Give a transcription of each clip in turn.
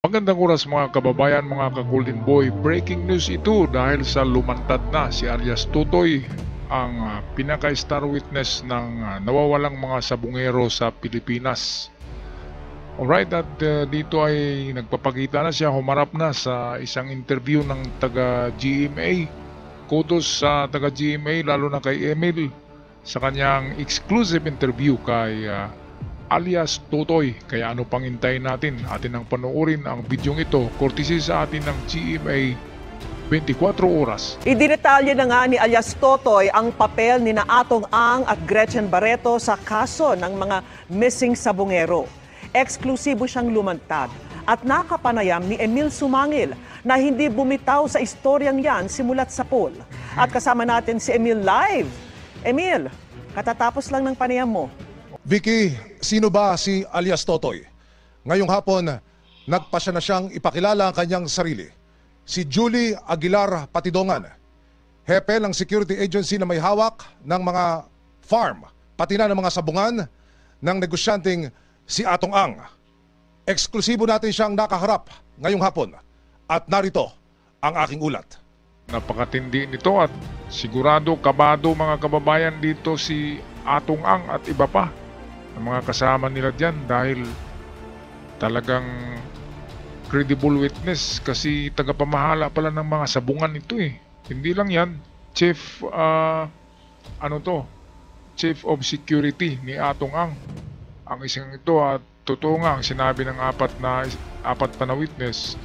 Magandang oras mga kababayan, mga ka-Golden Boy. Breaking news ito dahil sa lumantad na si alias Tutoy, ang pinaka-star witness ng nawawalang mga sabungero sa Pilipinas. Alright, at dito ay nagpapakita na siya, humarap na sa isang interview ng taga-GMA. Kudos sa taga-GMA, lalo na kay Emil, sa kanyang exclusive interview kay alias Tutoy. Kaya ano pang hintayin natin? Atin ang panoorin ang bidyong ito, courtesy sa atin ng GMA 24 oras. Idinetalye na nga ni alias Tutoy ang papel ni na Atong Ang at Gretchen Barreto sa kaso ng mga missing sabungero. Eksklusibo siyang lumantad at nakapanayam ni Emil Sumangil na hindi bumitaw sa istoryang yan simulat sa poll. At kasama natin si Emil live. Emil, katatapos lang ng panayam mo. Vicky, sino ba si alias Tutoy? Ngayong hapon, nagpasya na siyang ipakilala ang kanyang sarili. Si Julie Aguilar Patidongan, hepe ng security agency na may hawak ng mga farm, pati na ng mga sabungan ng negosyanteng si Atong Ang. Eksklusibo natin siyang nakaharap ngayong hapon at narito ang aking ulat. Napakatindi nito at sigurado kabado mga kababayan dito si Atong Ang at iba pa. Ang mga kasama nila dyan dahil talagang credible witness kasi tagapamahala pala ng mga sabungan ito eh. Hindi lang yan, Chief Chief of Security ni Atong Ang. Ang isang ito at totoo nga ang sinabi ng apat pa na witness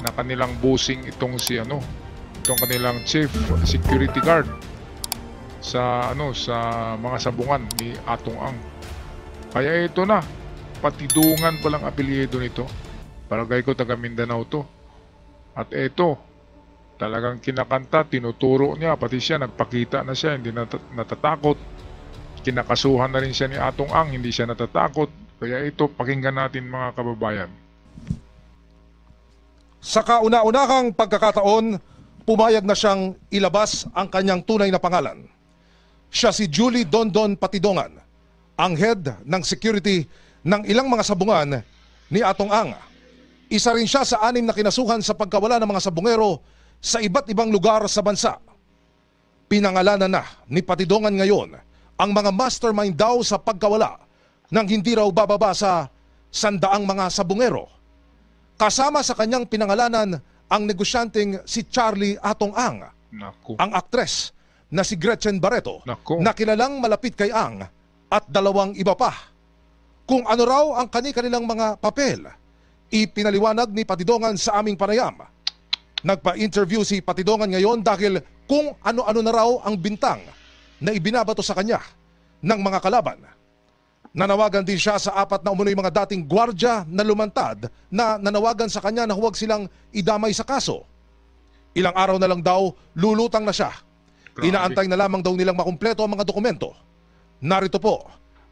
na kanilang bossing itong itong kanilang Chief Security Guard sa mga sabungan ni Atong Ang. Kaya ito na, Patidongan palang apelyido nito. Barangay ko taga Mindanao to. At ito, talagang kinakanta, tinuturo niya, pati siya nagpakita na siya, hindi natatakot. Kinakasuhan na rin siya ni Atong Ang, hindi siya natatakot. Kaya ito, pakinggan natin mga kababayan. Sa kauna-unahang pagkakataon, pumayag na siyang ilabas ang kanyang tunay na pangalan. Siya si Julie Dondon Patidongan, ang head ng security ng ilang mga sabungan ni Atong Ang. Isa rin siya sa 6 na kinasuhan sa pagkawala ng mga sabungero sa iba't ibang lugar sa bansa. Pinangalanan na ni Patidongan ngayon ang mga mastermind daw sa pagkawala ng hindi raw bababa sa 100 mga sabungero. Kasama sa kanyang pinangalanan ang negosyanteng si Charlie Atong Ang, Naku. ang aktres na si Gretchen Barreto, Naku. na kilalang malapit kay Ang, at 2 iba pa. Kung ano raw ang kanilang mga papel, ipinaliwanag ni Patidongan sa aming panayam. Nagpa-interview si Patidongan ngayon dahil kung ano-ano na raw ang bintang na ibinabato sa kanya ng mga kalaban. Nanawagan din siya sa 4 na umunoy mga dating gwardya na lumantad na nanawagan sa kanya na huwag silang idamay sa kaso. Ilang araw na lang daw, lulutang na siya. Inaantay na lamang daw nilang makumpleto ang mga dokumento. Narito po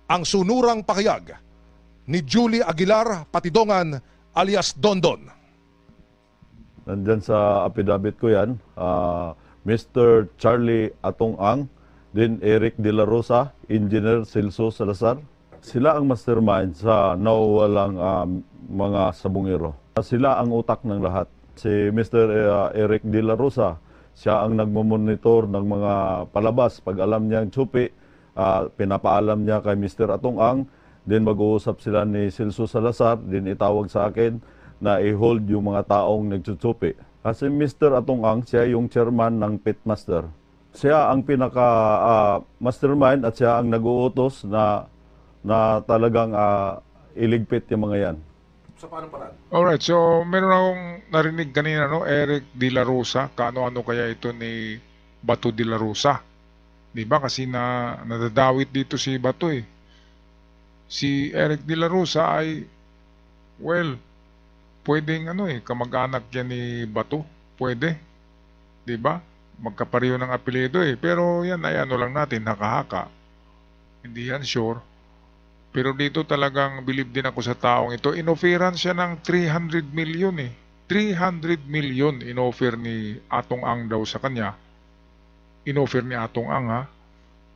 ang sunurang pakayag ni Julie Aguilar Patidongan alias Dondon. Nandyan sa affidavit ko yan, Mr. Charlie Atong Ang, din Eric De La Rosa, Engineer Celso Salazar. Sila ang mastermind sa nawawalang mga sabungero. Sila ang utak ng lahat. Si Mr. Eric De La Rosa, siya ang nagmamonitor ng mga palabas. Pag alam niyang tsupi, pinapaalam niya kay Mr. Atong Ang, then mag-uusap sila ni Celso Salazar, din itawag sa akin na i-hold yung mga taong nagtsutsupi. Kasi Mr. Atong Ang, siya yung chairman ng pitmaster. Siya ang pinaka-mastermind at siya ang nag-uutos na talagang iligpit yung mga yan. Sa paano paraan? Alright, so meron akong narinig kanina, Eric De La Rosa. Kaano-ano kaya ito ni Bato De La Rosa? Diba kasi nadadawit dito si Bato eh. Si Eric De La Rosa ay, pwedeng kamag-anak yan ni Bato. Pwede. Diba? Magkapareho ng apelyido eh. Pero yan ay lang natin, haka-haka. Hindi yan sure. Pero dito talagang believe din ako sa taong ito. Inofferan siya ng 300 million eh. 300 million inoffer ni Atong Ang daw sa kanya. Inoffer ni Atong Ang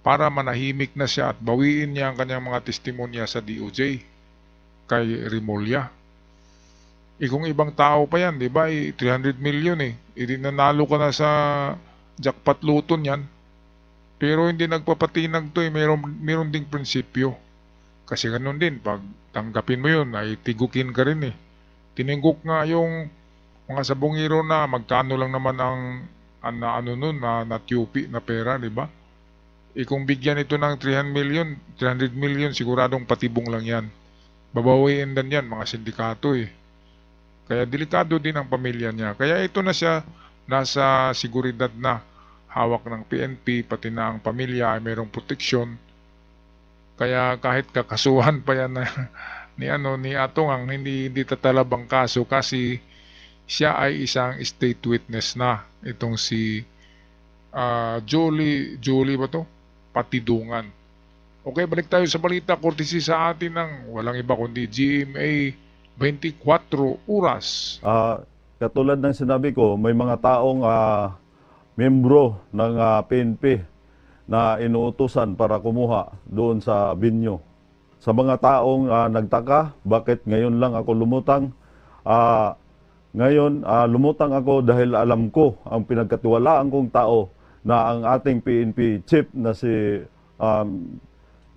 para manahimik na siya at bawiin niya ang kanyang mga testimonya sa DOJ kay Remulla. Kung ibang tao pa yan, di ba, 300 million nanalo ka na sa jackpot luton yan. Pero hindi nagpapatinag to meron ding prinsipyo. Kasi ganun din, pag tanggapin mo yun, ay tigukin ka rin Tiningok nga yung mga sabongero na magkano lang naman ang na-TUP na pera, di ba? Kung bigyan ito ng 300 million, siguradong patibong lang yan. Babawiin din yan, mga sindikato Kaya delikado din ang pamilya niya. Kaya ito na siya, nasa seguridad na hawak ng PNP, pati na ang pamilya ay mayroong proteksyon. Kaya kahit kakasuhan pa yan ni Atong hindi tatalab ang kaso kasi siya ay isang state witness na. Itong si Julie ba to? Patidungan. Okay, balik tayo sa balita. Courtesy sa atin ng walang iba kundi GMA 24 oras. Katulad ng sinabi ko, may mga taong membro ng PNP na inuutusan para kumuha doon sa binyo. Sa mga taong nagtaka, bakit ngayon lang ako lumutang? Ngayon, lumutang ako dahil alam ko ang pinagkatiwalaan kong tao na ang ating PNP chief na si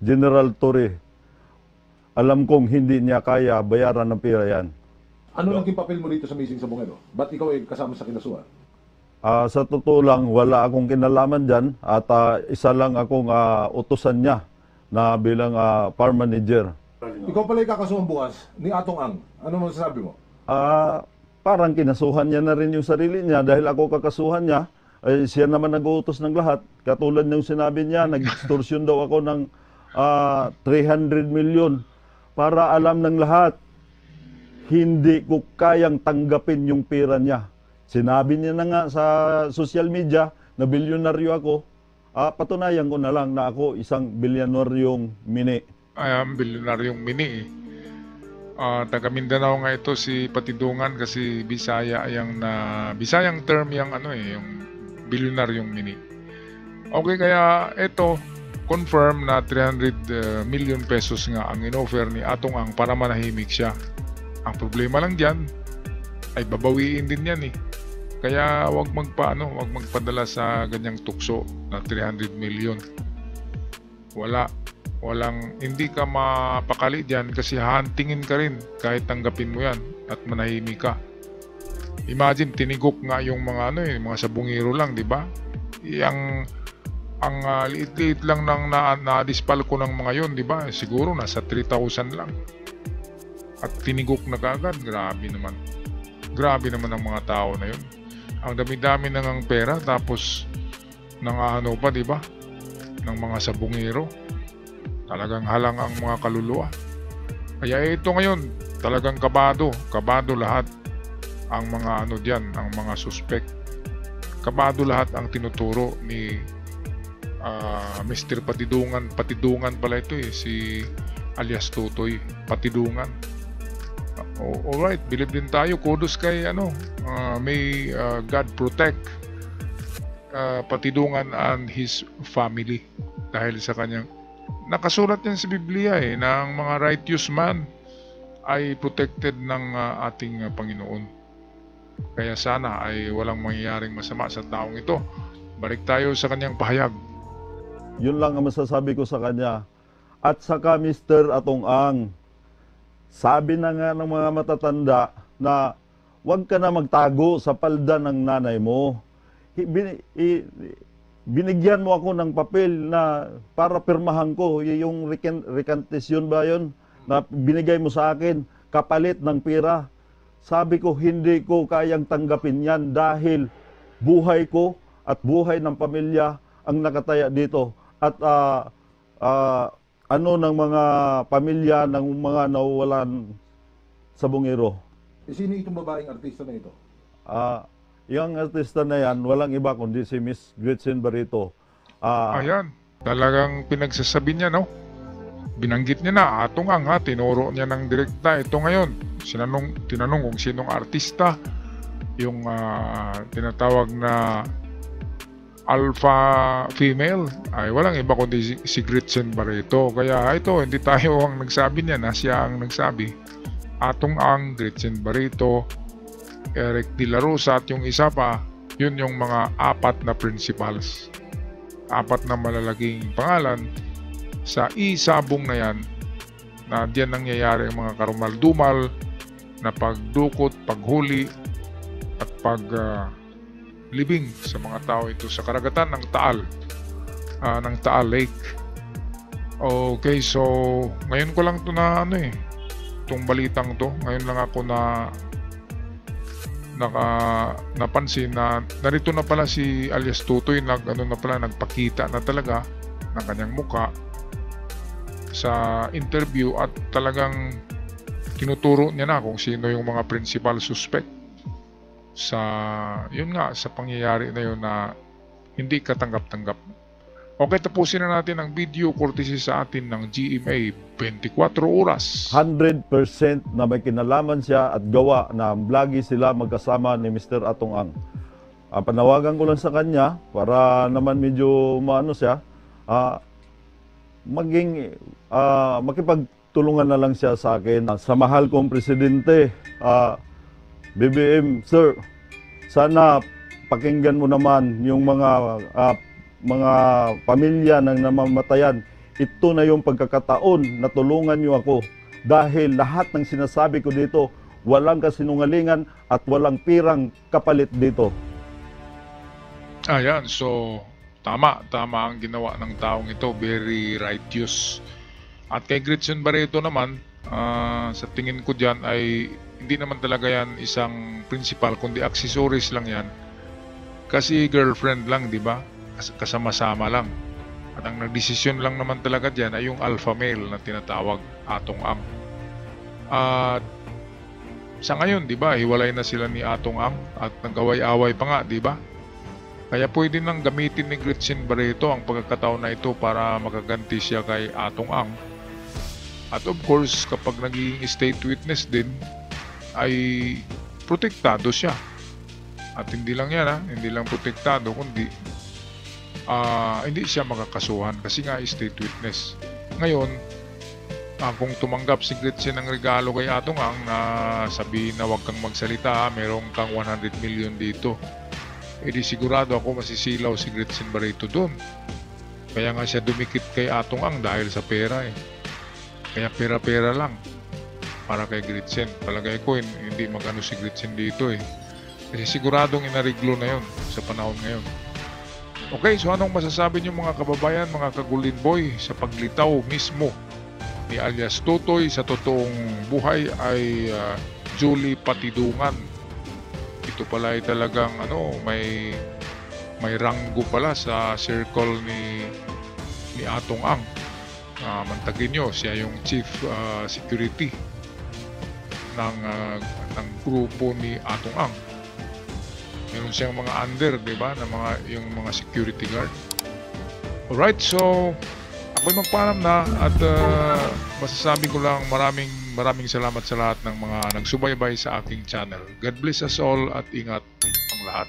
General Torre. Alam kong hindi niya kaya bayaran ng pera yan. Ano naging papel mo dito sa missing sabongero? Ba't ikaw ay kasama sa kinasuhan? Sa totoo lang, wala akong kinalaman dyan at isa lang akong utusan niya na bilang farm manager. Ikaw pala yung kakasuhan bukas ni Atong Ang. Ano masasabi mo? Parang kinasuhan niya na rin yung sarili niya dahil ako kakasuhan niya. Siya naman nag-uutos ng lahat. Katulad ng sinabi niya, nag-extortion daw ako ng 300 million para alam ng lahat. Hindi ko kayang tanggapin yung pera niya. Sinabi niya na nga sa social media na bilyonaryo ako. Patunayan ko na lang na ako isang bilyonaryong mini. Bilyonaryong mini taga Mindanao nga ito si Patidungan kasi Bisayang term yung yung bilyonaryong mini. Okay, kaya ito confirm na 300 million pesos nga ang inoffer ni Atong Ang para manahimik siya. Ang problema lang diyan ay babawiin din yan Kaya wag magpadala sa ganyang tukso na 300 million. Hindi ka mapakali diyan kasi hahantingin ka rin kahit tanggapin mo yan at manahimik ka. Imagine tinigok nga yung mga mga sabungero lang, di ba? Ang liit-liit lang ng na-dispal ko ng mga yon, di ba? Siguro nasa 3,000 lang. At tinigok na kaagad, grabe naman. Grabe naman ang mga tao na yon. Ang dami-dami na ng pera tapos pa, di ba? Ng mga sabungero. Talagang halang ang mga kaluluwa. Kaya ito ngayon, talagang kabado lahat ang mga diyan, ang mga suspect. Kabado lahat ang tinuturo ni Mr. Patidungan pala ito si alias Tutoy Patidungan. Alright, believe din tayo. Kudos kay may God protect Patidungan and his family dahil sa kanyang nakasulat yan sa Biblia na ang mga righteous man ay protected ng ating Panginoon. Kaya sana ay walang mangyayaring masama sa taong ito. Balik tayo sa kanyang pahayag. Yun lang ang masasabi ko sa kanya. At saka Mr. Atong Ang, sabi na nga ng mga matatanda na huwag ka na magtago sa palda ng nanay mo. Binigyan mo ako ng papel na para pirmahan ko yung recantation ba yun na binigay mo sa akin kapalit ng pera. Sabi ko hindi ko kayang tanggapin yan dahil buhay ko at buhay ng pamilya ang nakataya dito at ng mga pamilya ng mga nawawalan sa bungero. Sino itong babaeng artista na ito? Yung artista na yan, walang iba kundi si Miss Gretchen Barreto. Ayan, talagang pinagsasabi niya, binanggit niya na, Atong Ang tinuro niya ng direkta. Ito ngayon, tinanong kung sinong artista, yung tinatawag na alpha female, ay walang iba kundi si Gretchen Barreto. Kaya ito, hindi tayo ang nagsabi niya na siya ang nagsabi. Atong Ang, Gretchen Barreto, Eric De La Rosa at yung isa pa, yun yung mga 4 na principals. 4 na malalaking pangalan sa isabong na yan, na diyan nangyayari ang mga karumal-dumal na pagdukot, paghuli at paglibing sa mga tao ito sa karagatan ng Taal Lake. Okay, so ngayon ko lang to na itong balitang to, ngayon lang ako napansin na narito na pala si alias Tutoy, nagpakita na talaga ng kanyang muka sa interview at talagang tinuturo niya na kung sino yung mga principal suspect sa pangyayari na yun na hindi katanggap-tanggap. Okay, tapusin na natin ang video courtesy sa atin ng GMA 24 Oras. 100% na may kinalaman siya at gawa na lagi sila magkasama ni Mr. Atong Ang. Panawagan ko lang sa kanya para naman medyo siya, makipagtulungan na lang siya sa akin. Sa mahal kong presidente, BBM, sir, sana pakinggan mo naman yung mga pamilya ng namamatayan. Ito na yung pagkakataon na tulungan niyo ako dahil lahat ng sinasabi ko dito, walang kasinungalingan at walang pirang kapalit dito. Ayan, so tama ang ginawa ng taong ito, very righteous. At kay Gretchen Barreto naman, sa tingin ko dyan ay hindi naman talaga yan isang principal, kundi accessories lang yan. Kasi girlfriend lang, di ba? Kasama-sama lang. At ang nagdesisyon lang naman talaga dyan ay yung alpha male na tinatawag Atong Ang. At sa ngayon, di ba, hiwalay na sila ni Atong Ang at nag-away-away pa nga, di ba? Kaya pwede nang gamitin ni Gretchen Barreto ang pagkakataon na ito para makaganti siya kay Atong Ang. At of course, kapag naging state witness din, ay protektado siya. At hindi lang yan, hindi lang protektado, kundi hindi siya makakasuhan kasi nga state witness. Ngayon, kung tumanggap si Gretchen ng regalo kay Atong Ang na sabihin na huwag kang magsalita, merong kang 100 million dito, edi sigurado ako masisilaw si Gretchen Barreto doon. Kaya nga siya dumikit kay Atong Ang dahil sa pera Kaya pera-pera lang para kay Gretchen. Palagay ko hindi magano si Gretchen dito Kasi siguradong inariglo na yon sa panahon ngayon. Okay, so anong masasabi niyo mga kababayan, mga kagulin boy, sa paglitaw mismo ni alias Tutoy sa totoong buhay ay Julie Patidungan. Ito pala ay talagang may ranggo pala sa circle ni Atong Ang. Mantagin nyo, siya yung chief security ng grupo ni Atong Ang. Meron siyang mga under, di ba, na yung mga security guard. Alright, so ako'y magpaalam na at masasabi ko lang maraming salamat sa lahat ng mga nagsubaybay sa aking channel. God bless us all at ingat ang lahat.